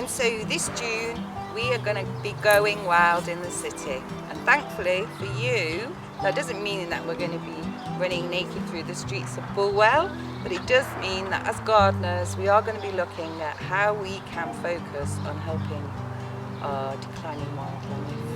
And so this June we are going to be going wild in the city, and thankfully for you that doesn't mean that we're going to be running naked through the streets of Bulwell, but it does mean that as gardeners we are going to be looking at how we can focus on helping our declining wildlife.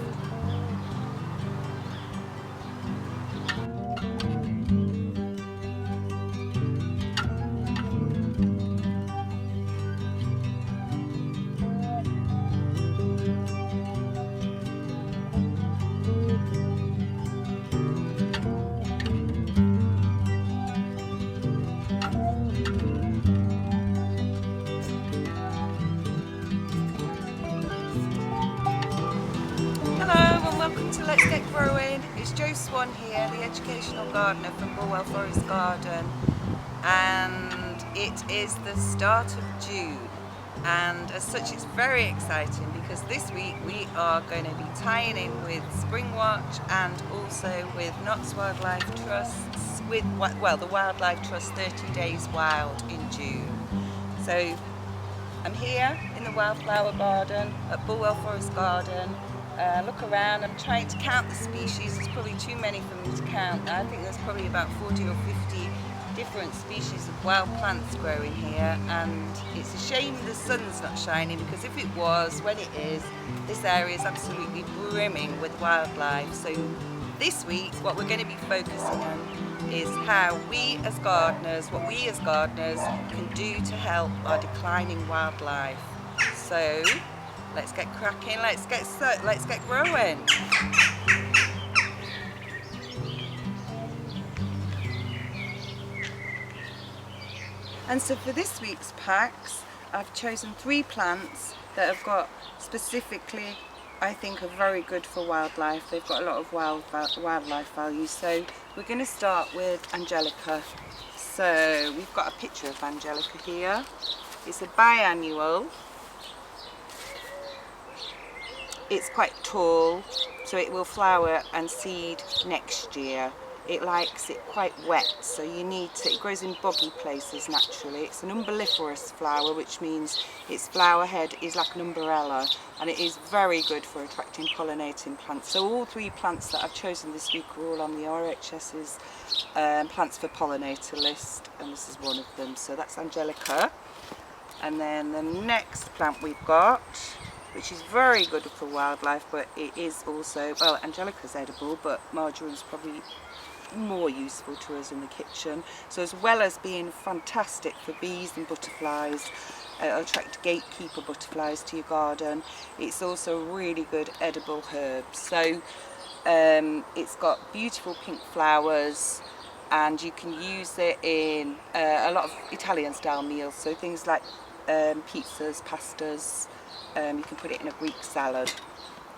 Hello and welcome to Let's Get Growing. It's Jo Swan here, the educational gardener from Bulwell Forest Garden, and it is the start of June, and as such it's very exciting because this week we are going to be tying in with Spring Watch and also with Notts Wildlife Trust's, with the Wildlife Trust 30 Days Wild in June. So I'm here in the wildflower garden at Bulwell Forest Garden. Look around, I'm trying to count the species. There's probably too many for me to count. I think there's probably about 40 or 50 different species of wild plants growing here, and it's a shame the sun's not shining, because if it was, when it is, this area is absolutely brimming with wildlife. So this week what we're going to be focusing on is how we as gardeners, what we as gardeners can do to help our declining wildlife. So let's get cracking, let's get growing. And so for this week's packs, I've chosen 3 plants that have got specifically, I think, are very good for wildlife. They've got a lot of wildlife value. So we're going to start with Angelica. So we've got a picture of Angelica here. It's a biannual. It's quite tall, so it will flower and seed next year. It likes it quite wet, so you need to, it grows in boggy places naturally. It's an umbelliferous flower, which means its flower head is like an umbrella, and it is very good for attracting pollinating plants. So all 3 plants that I've chosen this week are all on the RHS's plants for pollinator list, and this is one of them. So that's Angelica. And then the next plant we've got, which is very good for wildlife, but it is also, well, Angelica's edible, but marjorine's probably more useful to us in the kitchen. So as well as being fantastic for bees and butterflies, it'll attract gatekeeper butterflies to your garden, it's also a really good edible herb. So it's got beautiful pink flowers, and you can use it in a lot of Italian style meals, so things like pizzas, pastas. You can put it in a Greek salad,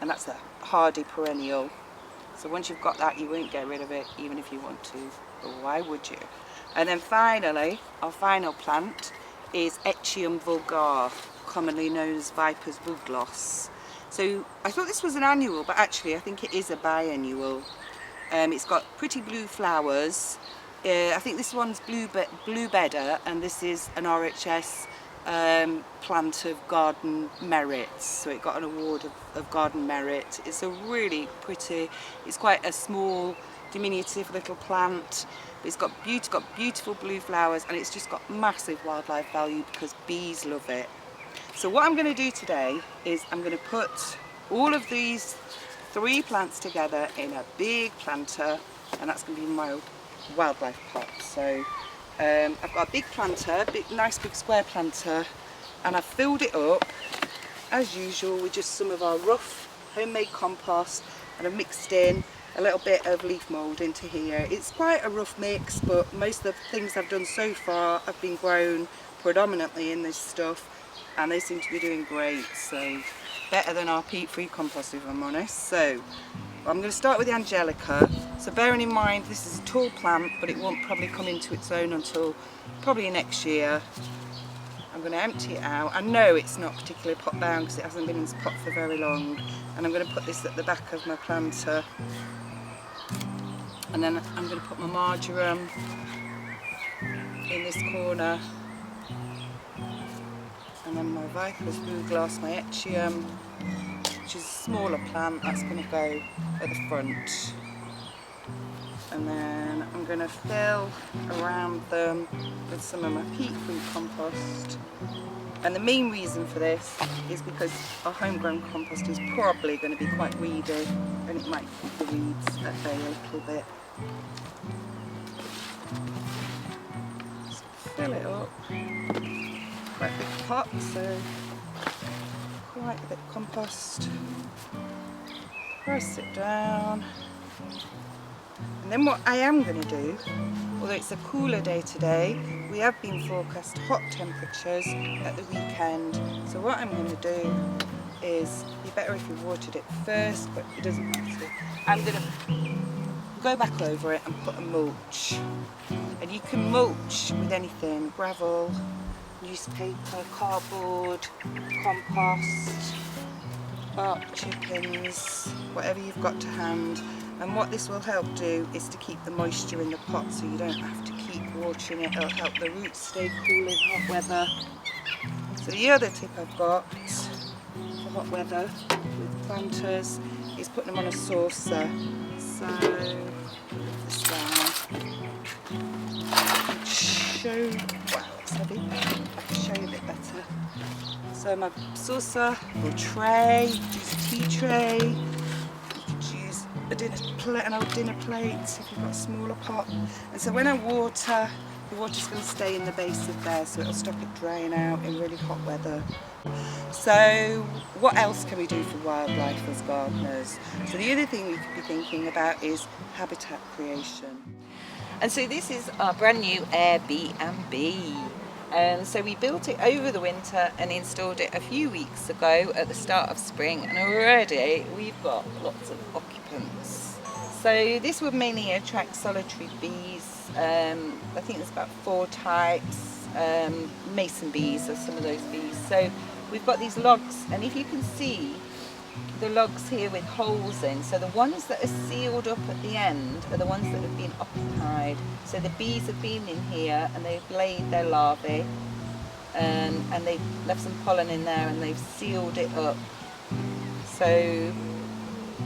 and that's a hardy perennial. So once you've got that, you won't get rid of it even if you want to, but why would you? And then finally, our final plant is Echium vulgar, commonly known as Viper's woodloss. So I thought this was an annual, but actually I think it is a biannual. It's got pretty blue flowers. I think this one's blue bedder, and this is an RHS plant of garden merit, so it got an award of garden merit. It's a really pretty, it's quite a small diminutive little plant, but it's got beautiful blue flowers, and it's just got massive wildlife value because bees love it. So what I'm going to do today is I'm going to put all of these 3 plants together in a big planter, and that's going to be my wildlife pot. So I've got a big planter, nice big square planter, and I've filled it up as usual with just some of our rough homemade compost, and I've mixed in a little bit of leaf mould into here. It's quite a rough mix, but most of the things I've done so far have been grown predominantly in this stuff, and they seem to be doing great, so better than our peat-free compost if I'm honest. So I'm going to start with the Angelica. So bearing in mind this is a tall plant, but it won't probably come into its own until probably next year. I'm going to empty it out. I know it's not particularly pot bound because it hasn't been in this pot for very long, and I'm going to put this at the back of my planter, and then I'm going to put my marjoram in this corner, and And then my Viper's Blue Glass, my Echium, which is a smaller plant, that's going to go at the front. And then I'm going to fill around them with some of my peat fruit compost. And the main reason for this is because our homegrown compost is probably going to be quite weedy, and it might keep the weeds at bay a little bit. Just fill it up. Quite a big pot, so quite a bit of compost. Press it down. And then what I am going to do, although it's a cooler day today, we have been forecast hot temperatures at the weekend. So what I'm going to do is, it'd be better if you watered it first, but it doesn't matter. I'm going to go back over it and put a mulch. And you can mulch with anything, gravel, newspaper, cardboard, compost, bark chickens, whatever you've got to hand. And what this will help do is to keep the moisture in the pot, so you don't have to keep watering it. It'll help the roots stay cool in hot weather. So the other tip I've got for hot weather with planters is putting them on a saucer. So put this down. I can show, wow, it's heavy. I can show you a bit better. So my saucer or tray, use a tea tray. An old dinner plate if you've got a smaller pot. And so when I water, the water's going to stay in the base of there, so it'll stop it drying out in really hot weather. So what else can we do for wildlife as gardeners? So the other thing we could be thinking about is habitat creation. And so this is our brand new Airbnb. So we built it over the winter and installed it a few weeks ago at the start of spring, and already we've got lots of occupants. So this would mainly attract solitary bees. I think there's about 4 types. Mason bees are some of those bees. So we've got these logs, and if you can see the logs here with holes in, so the ones that are sealed up at the end are the ones that have been occupied. So the bees have been in here and they've laid their larvae, and they've left some pollen in there and they've sealed it up. So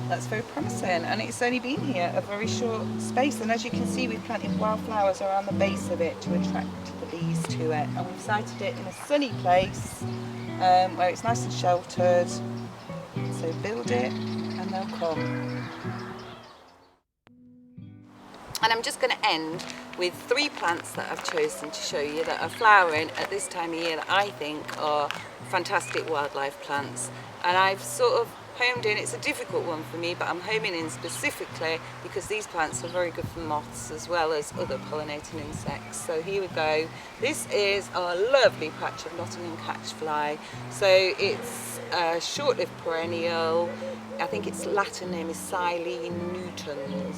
that's very promising, and it's only been here a very short space, and as you can see we've planted wildflowers around the base of it to attract the bees to it, and we've sited it in a sunny place where it's nice and sheltered. So build it and they'll come. And I'm just going to end with 3 plants that I've chosen to show you that are flowering at this time of year that I think are fantastic wildlife plants. And I've sort of homed in, it's a difficult one for me, but I'm homing in specifically because these plants are very good for moths as well as other pollinating insects. So here we go. This is our lovely patch of Nottingham catchfly. So it's a short-lived perennial. I think its Latin name is Silene Newton,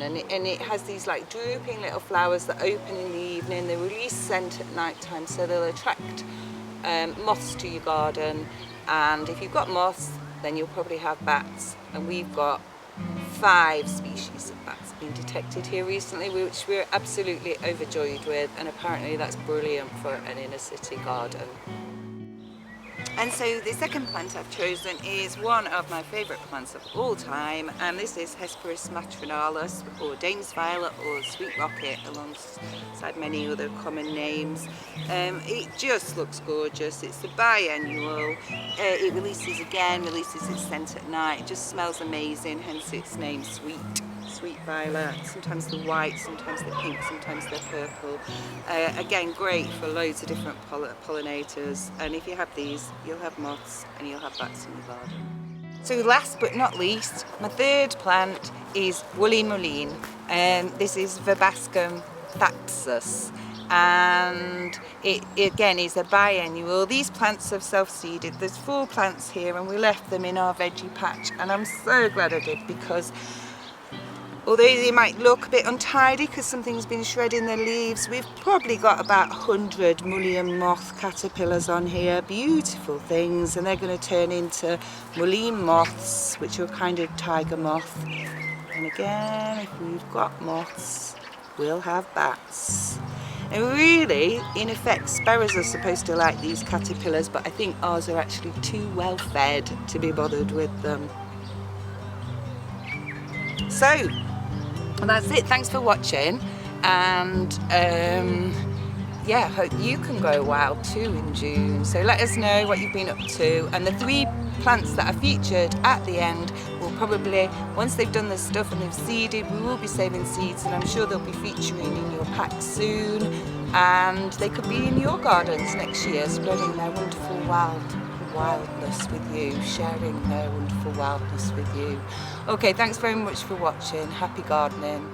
and it has these like drooping little flowers that open in the evening. They release scent at night time, so they'll attract moths to your garden. And if you've got moths, then you'll probably have bats, and we've got 5 species of bats being detected here recently, which we're absolutely overjoyed with, and apparently that's brilliant for an inner city garden. And so the second plant I've chosen is one of my favourite plants of all time, and this is Hesperus matronalis, or Dame's Violet, or Sweet Rocket, alongside many other common names. It just looks gorgeous. It's a biannual. It releases its scent at night. It just smells amazing, hence its name, Sweet Violet. Sometimes they're white, sometimes they're pink, sometimes they're purple. Again, great for loads of different pollinators, and if you have these, you'll have moths and you'll have bats in your garden. So last but not least, my third plant is woolly mullein. This is Verbascum thapsus, and it again is a biannual. These plants have self-seeded. There's 4 plants here, and we left them in our veggie patch, and I'm so glad I did, because although they might look a bit untidy because something's been shredding the leaves, we've probably got about 100 mullein moth caterpillars on here. Beautiful things, and they're going to turn into mullein moths, which are a kind of tiger moth. And again, if we've got moths, we'll have bats. And really, in effect, sparrows are supposed to like these caterpillars, but I think ours are actually too well fed to be bothered with them. So, that's it. Thanks for watching, and yeah, hope you can go wild too in June. So let us know what you've been up to, and the 3 plants that are featured at the end will probably, once they've done this stuff and they've seeded, we will be saving seeds, and I'm sure they'll be featuring in your pack soon, and they could be in your gardens next year, spreading their wonderful wildness with you, sharing their wonderful wildness with you. Okay, thanks very much for watching. Happy gardening.